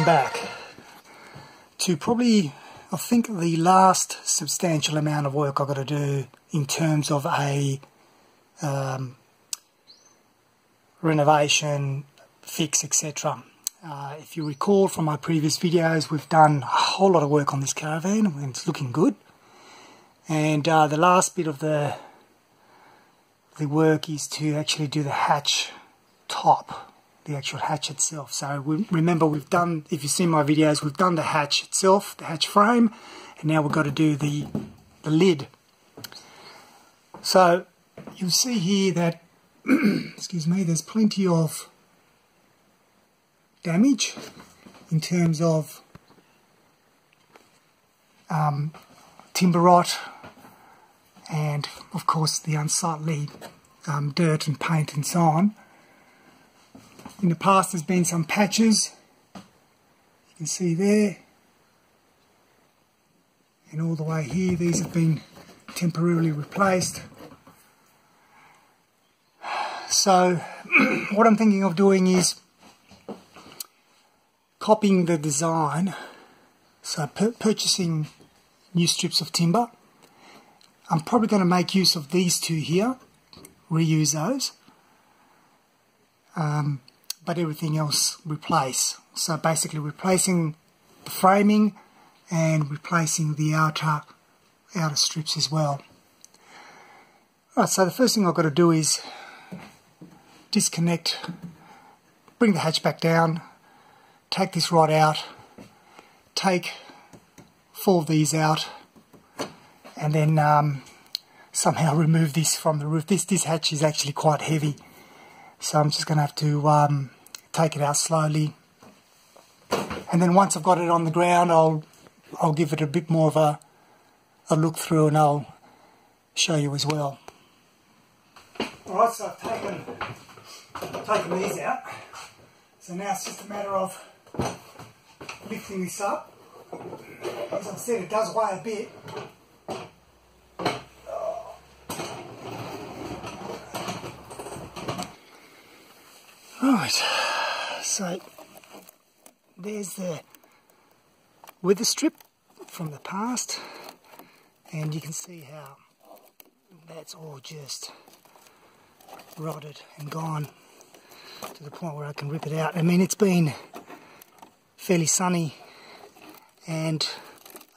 welcome back to probably, I think, the last substantial amount of work I've got to do in terms of a renovation, fix, etc. If you recall from my previous videos, we've done a whole lot of work on this caravan and it's looking good. And the last bit of the work is to actually do the hatch top, the actual hatch itself. So remember, we've done, if you've seen my videos, we've done the hatch itself, the hatch frame, and now we've got to do the lid. So you'll see here that excuse me, there's plenty of damage in terms of timber rot and of course the unsightly dirt and paint and so on. In the past there's been some patches, you can see there, and all the way here these have been temporarily replaced. So what I'm thinking of doing is copying the design, so purchasing new strips of timber. I'm probably going to make use of these two here, reuse those, but everything else replace. So basically replacing the framing and replacing the outer strips as well. Alright, so the first thing I've got to do is disconnect, bring the hatch back down, take this rod out, take 4 of these out, and then somehow remove this from the roof. This hatch is actually quite heavy, so I'm just going to have to take it out slowly, and then once I've got it on the ground I'll give it a bit more of a look through and I'll show you as well. Alright, so I've taken these out, so now it's just a matter of lifting this up. As I said, it does weigh a bit. Right, so there's the wither strip from the past, and you can see how that's all just rotted and gone to the point where I can rip it out. I mean, it's been fairly sunny and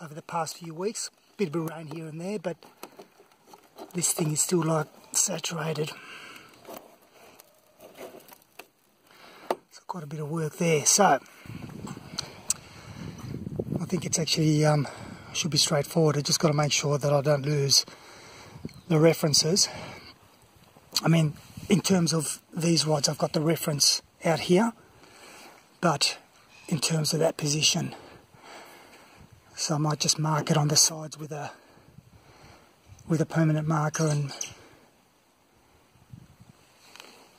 over the past few weeks, a bit of rain here and there, but this thing is still like saturated. So quite a bit of work there. So I think it's actually should be straightforward. I just got to make sure that I don't lose the references. I mean, in terms of these rods, I've got the reference out here, but in terms of that position, so I might just mark it on the sides with a permanent marker and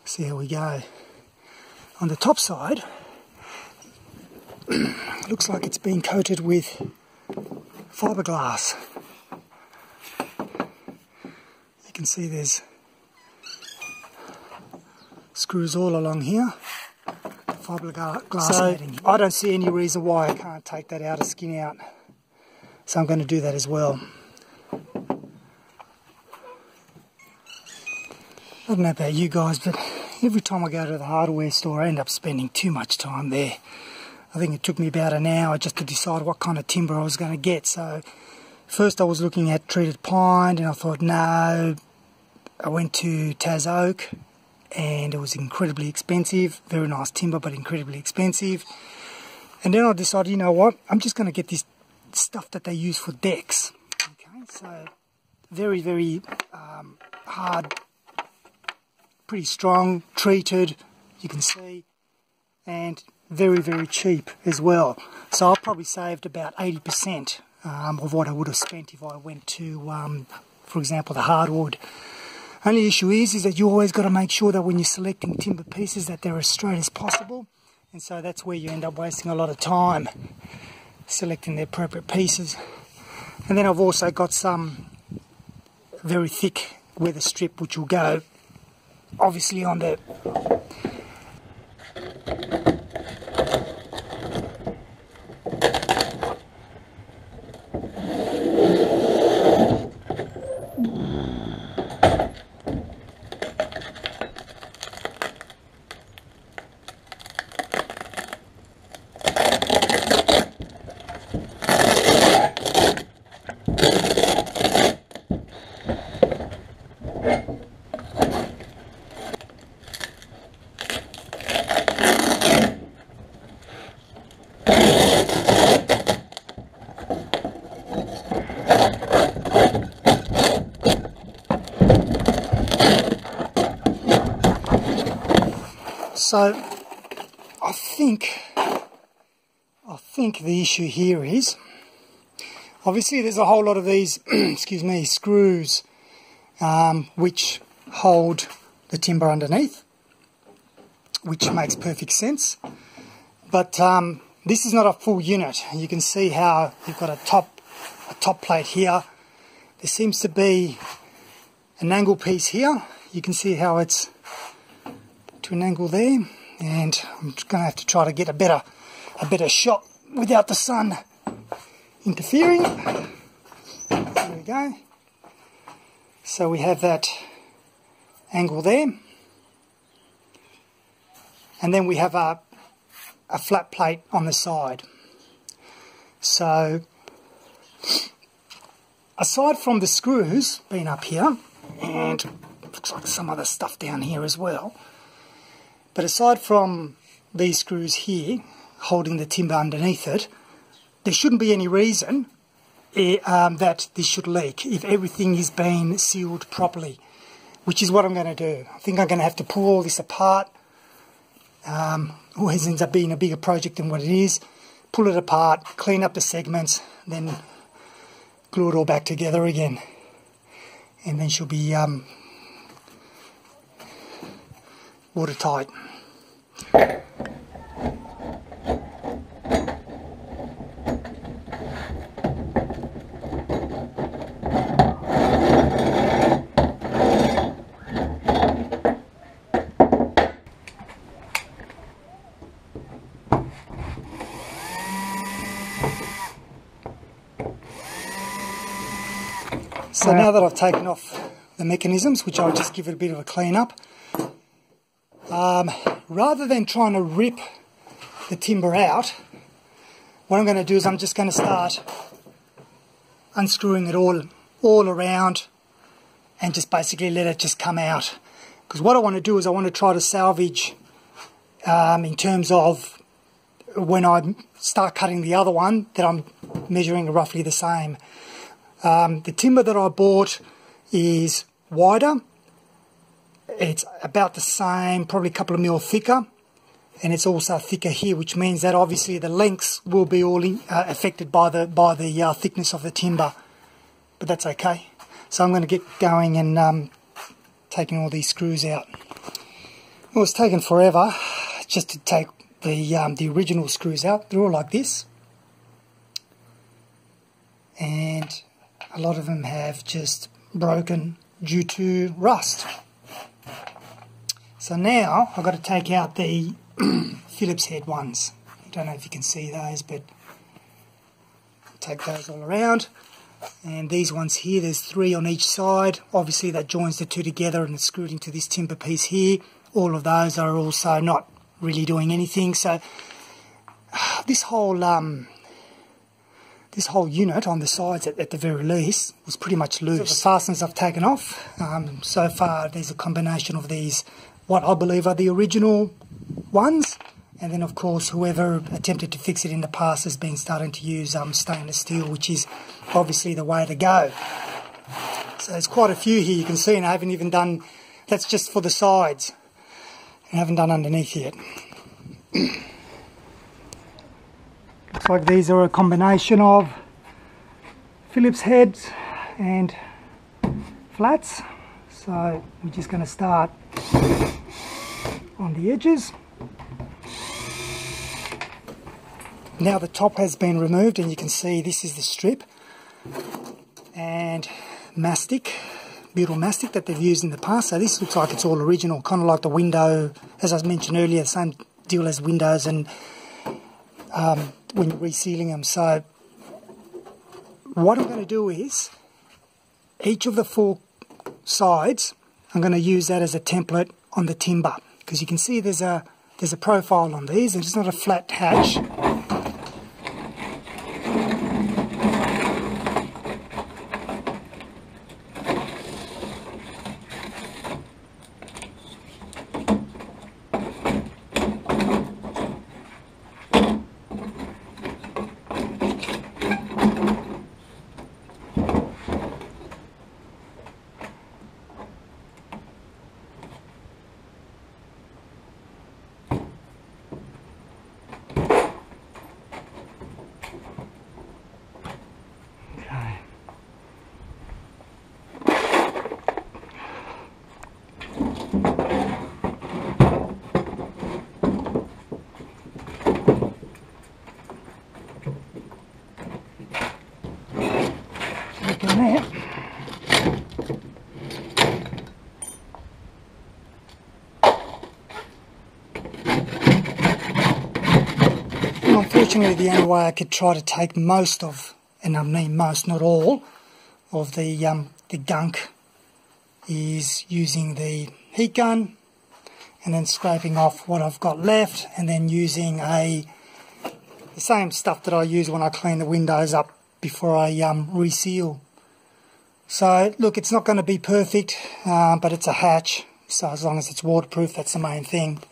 see how we go. On the top side, looks like it's been coated with fiberglass. You can see there's screws all along here, fiberglass netting. So I don't see any reason why I can't take that outer skin out, so I'm going to do that as well. I don't know about you guys, but every time I go to the hardware store I end up spending too much time there. I think it took me about an hour just to decide what kind of timber I was going to get. So first I was looking at treated pine and I thought no. I went to Tas Oak and it was incredibly expensive. Very nice timber, but incredibly expensive. And then I decided, you know what, I'm just going to get this stuff that they use for decks. Okay, so very, very hard, pretty strong, treated, you can see, and very, very cheap as well. So I probably saved about 80% of what I would have spent if I went to, for example, the hardwood. Only issue is that you always got to make sure that when you're selecting timber pieces that they're as straight as possible, and so that's where you end up wasting a lot of time selecting the appropriate pieces. And then I've also got some very thick weather strip which will go obviously on the So I think the issue here is, obviously there's a whole lot of these excuse me, screws which hold the timber underneath, which makes perfect sense. But this is not a full unit. You can see how you've got a top plate here. There seems to be an angle piece here. You can see how it's to an angle there, and I'm just going to have to try to get a better shot without the sun interfering. There we go. So we have that angle there, and then we have a flat plate on the side. So aside from the screws being up here, and looks like some other stuff down here as well, but aside from these screws here holding the timber underneath it, there shouldn't be any reason that this should leak if everything is being sealed properly, which is what I'm going to do. I think I'm going to have to pull all this apart. Always ends up being a bigger project than what it is. Pull it apart, clean up the segments, then glue it all back together again, and then she'll be watertight. So now that I've taken off the mechanisms, which I'll just give it a bit of a clean up, rather than trying to rip the timber out, what I'm going to do is I'm just going to start unscrewing it all around and just basically let it just come out. Because what I want to do is I want to try to salvage in terms of when I start cutting the other one, that I'm measuring roughly the same. The timber that I bought is wider. It's about the same, probably a couple of mil thicker, and it's also thicker here, which means that obviously the lengths will be all affected by the thickness of the timber, but that's okay. So I'm going to get going and taking all these screws out. Well, it's taken forever just to take the original screws out. They're all like this, and a lot of them have just broken due to rust. So now I've got to take out the Phillips head ones. I don't know if you can see those, but take those all around. And these ones here, there's 3 on each side. Obviously that joins the 2 together and it's screwed into this timber piece here. All of those are also not really doing anything. So this whole unit on the sides, at the very least, was pretty much loose. So the fasteners I've taken off. So far there's a combination of these, what I believe are the original ones, and then of course whoever attempted to fix it in the past has been starting to use stainless steel, which is obviously the way to go. So there's quite a few here, you can see, and I haven't even done, that's just for the sides, I haven't done underneath yet. Looks like these are a combination of Phillips heads and flats. So we're just going to start on the edges. Now the top has been removed, and you can see this is the strip and mastic, butyl mastic that they've used in the past. So this looks like it's all original, kind of like the window, as I mentioned earlier, the same deal as windows and when you're resealing them. So what I'm going to do is each of the 4 sides, I'm going to use that as a template on the timber, because you can see there's a profile on these, and it's not a flat hatch. unfortunately the only way I could try to take most of, and I mean most, not all, of the gunk is using the heat gun and then scraping off what I've got left, and then using the same stuff that I use when I clean the windows up before I reseal. So look, it's not going to be perfect, but it's a hatch, so as long as it's waterproof, that's the main thing.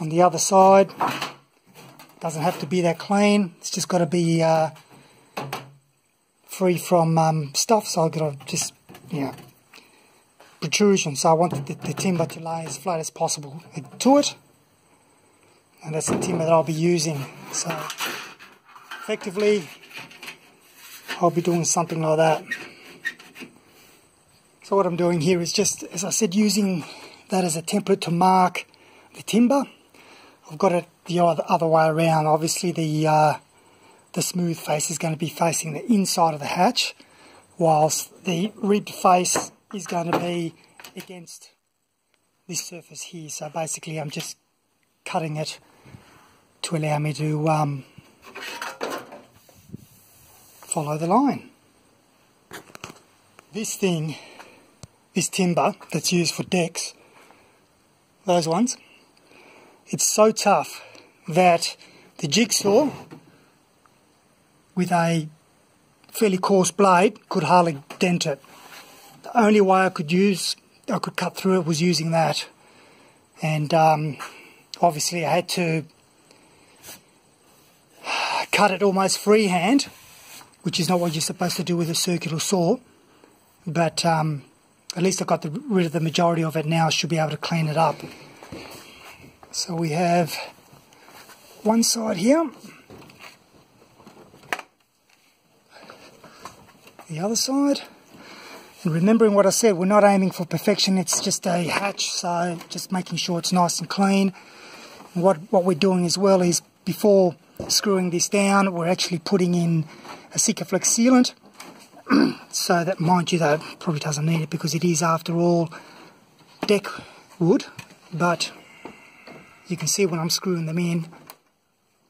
On the other side, doesn't have to be that clean, it's just got to be free from stuff, so I've got to just, protrusion, so I want the timber to lay as flat as possible to it, and that's the timber that I'll be using. So effectively I'll be doing something like that. So what I'm doing here is just, as I said, using that as a template to mark the timber. I've got it the other way around. Obviously the smooth face is going to be facing the inside of the hatch, whilst the ribbed face is going to be against this surface here. So basically I'm just cutting it to allow me to follow the line. This timber that's used for decks, those ones, it's so tough that the jigsaw with a fairly coarse blade could hardly dent it. The only way I could cut through it was using that, and obviously I had to cut it almost freehand, which is not what you're supposed to do with a circular saw, but at least I got rid of the majority of it. Now I should be able to clean it up. So we have one side here, the other side, and remembering what I said, we're not aiming for perfection, it's just a hatch, so just making sure it's nice and clean. And what we're doing as well is, before screwing this down, we're actually putting in a Sikaflex sealant, so that, mind you though, probably doesn't need it because it is after all deck wood, but you can see when I'm screwing them in,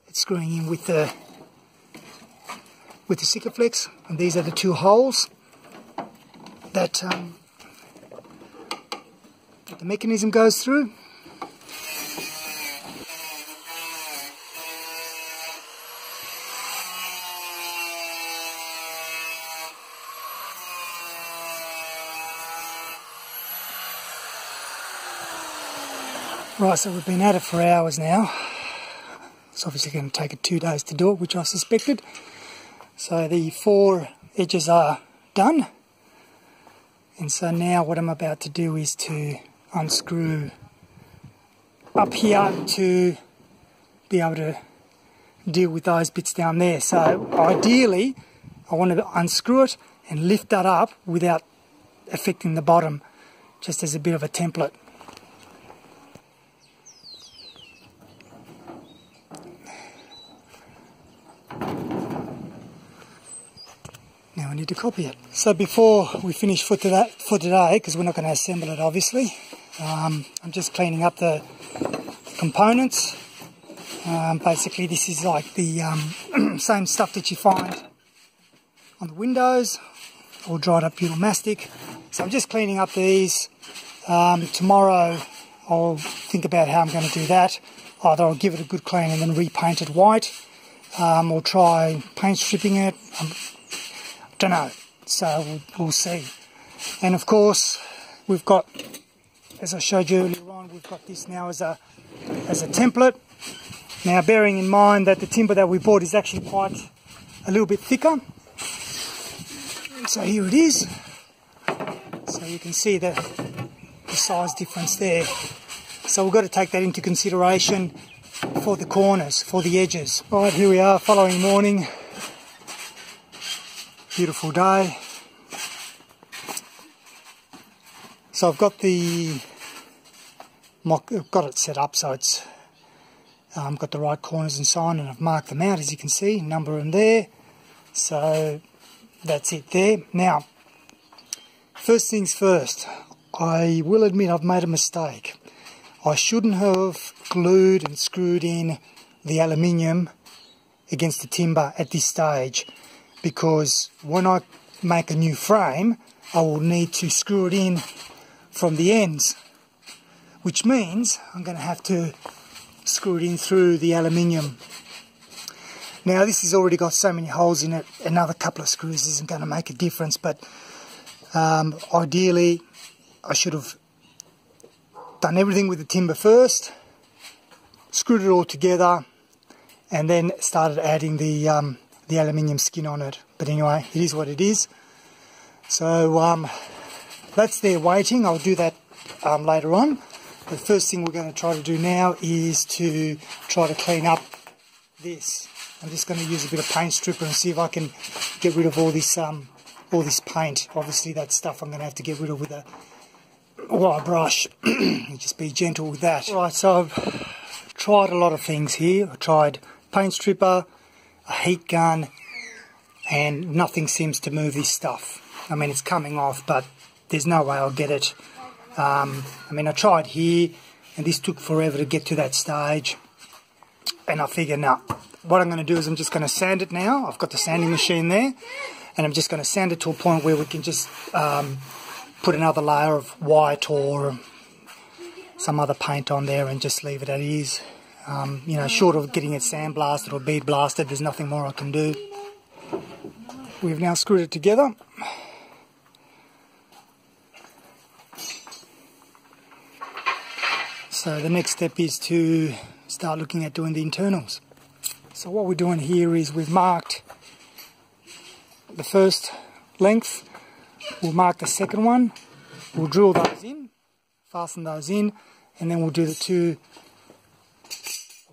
it's screwing in with the Sikaflex, and these are the two holes that the mechanism goes through. Right, so we've been at it for hours now. It's obviously going to take it 2 days to do it, which I suspected. So the 4 edges are done. And so now what I'm about to do is to unscrew up here to be able to deal with those bits down there. So ideally, I want to unscrew it and lift that up without affecting the bottom, just as a bit of a template. Now I need to copy it. So before we finish for today, because we're not going to assemble it obviously, I'm just cleaning up the components. Basically this is like the same stuff that you find on the windows, all dried up butyl mastic. So I'm just cleaning up these. Tomorrow I'll think about how I'm going to do that. Either I'll give it a good clean and then repaint it white, or try paint stripping it. Don't know, so we'll see. And of course we've got, as I showed you earlier on, we've got this now as a template. Now bearing in mind that the timber that we bought is actually quite a little bit thicker, so here it is. So you can see the size difference there. So we've got to take that into consideration for the corners, for the edges. Right, here we are, following morning. Beautiful day. So I've got I've got it set up so it's got the right corners and so on, and I've marked them out, as you can see, number them there. So that's it there. Now, first things first, I will admit I've made a mistake. I shouldn't have glued and screwed in the aluminium against the timber at this stage, because when I make a new frame I will need to screw it in from the ends, which means I'm going to have to screw it in through the aluminium. Now this has already got so many holes in it, another couple of screws isn't going to make a difference, but ideally I should have done everything with the timber first, screwed it all together, and then started adding the aluminium skin on it. But anyway, it is what it is. So that's there waiting. I'll do that later on. The first thing we're going to try to do now is to try to clean up this. I'm just going to use a bit of paint stripper and see if I can get rid of all this paint. Obviously that stuff I'm going to have to get rid of with a wire brush. Just be gentle with that. Right, so I've tried a lot of things here. I tried paint stripper, a heat gun, and nothing seems to move this stuff. I mean, it's coming off, but there's no way I'll get it. I mean, I tried here, and this took forever to get to that stage. And I figured, no, what I'm going to do is I'm just going to sand it now. I've got the sanding machine there, and I'm just going to sand it to a point where we can just put another layer of white or some other paint on there and just leave it as is. You know, short of getting it sandblasted or bead blasted, there's nothing more I can do. We've now screwed it together. So the next step is to start looking at doing the internals. So what we're doing here is we've marked the first length, we'll mark the second one, we'll drill those in, fasten those in, and then we'll do the 2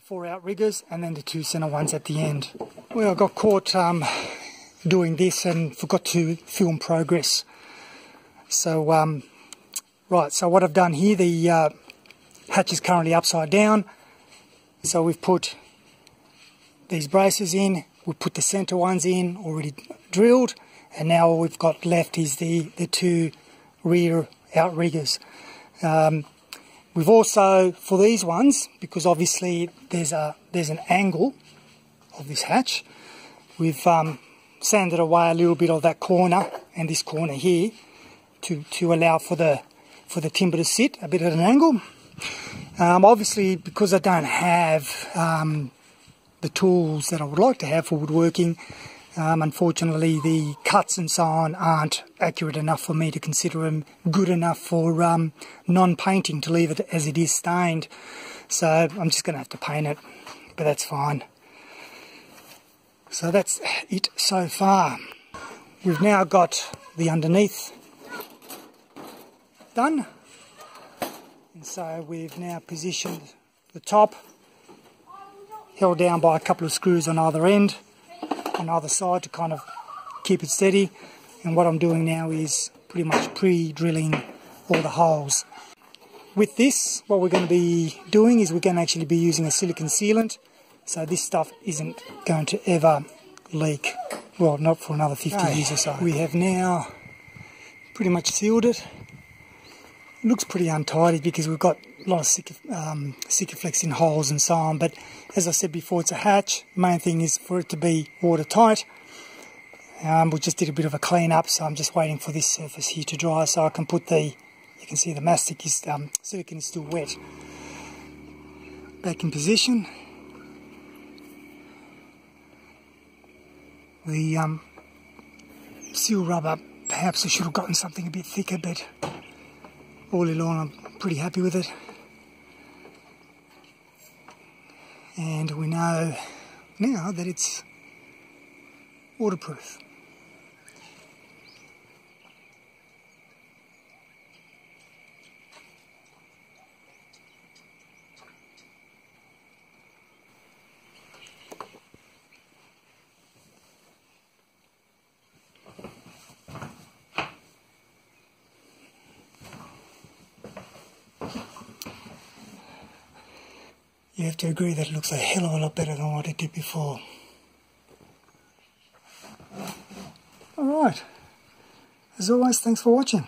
4 outriggers and then the 2 center ones at the end. Well, I got caught doing this and forgot to film progress. So right, so what I've done here, the hatch is currently upside down, so we've put these braces in, we've put the center ones in, already drilled, and now all we've got left is the 2 rear outriggers. We've also, for these ones, because obviously there's an angle of this hatch, we've sanded away a little bit of that corner and this corner here to allow for the timber to sit a bit at an angle. Obviously, because I don't have the tools that I would like to have for woodworking, unfortunately the cuts and so on aren't accurate enough for me to consider them good enough for non-painting, to leave it as it is stained. So I'm just going to have to paint it, but that's fine. So that's it so far. We've now got the underneath done. And so we've now positioned the top, held down by a couple of screws on either end, on either side, to kind of keep it steady. And what I'm doing now is pretty much pre-drilling all the holes. With this, what we're going to be doing is we're going to actually be using a silicone sealant, so this stuff isn't going to ever leak. Well, not for another 50 years or so. We have now pretty much sealed it. It looks pretty untidy because we've got a lot of Sikaflex in holes and so on, but as I said before, it's a hatch. The main thing is for it to be watertight. We just did a bit of a clean up, so I'm just waiting for this surface here to dry so I can put you can see the mastic is, silicone is still wet. Back in position. The seal rubber, perhaps I should have gotten something a bit thicker, but all in all I'm pretty happy with it. And we know now that it's waterproof. You have to agree that it looks a hell of a lot better than what it did before. Alright, as always, thanks for watching.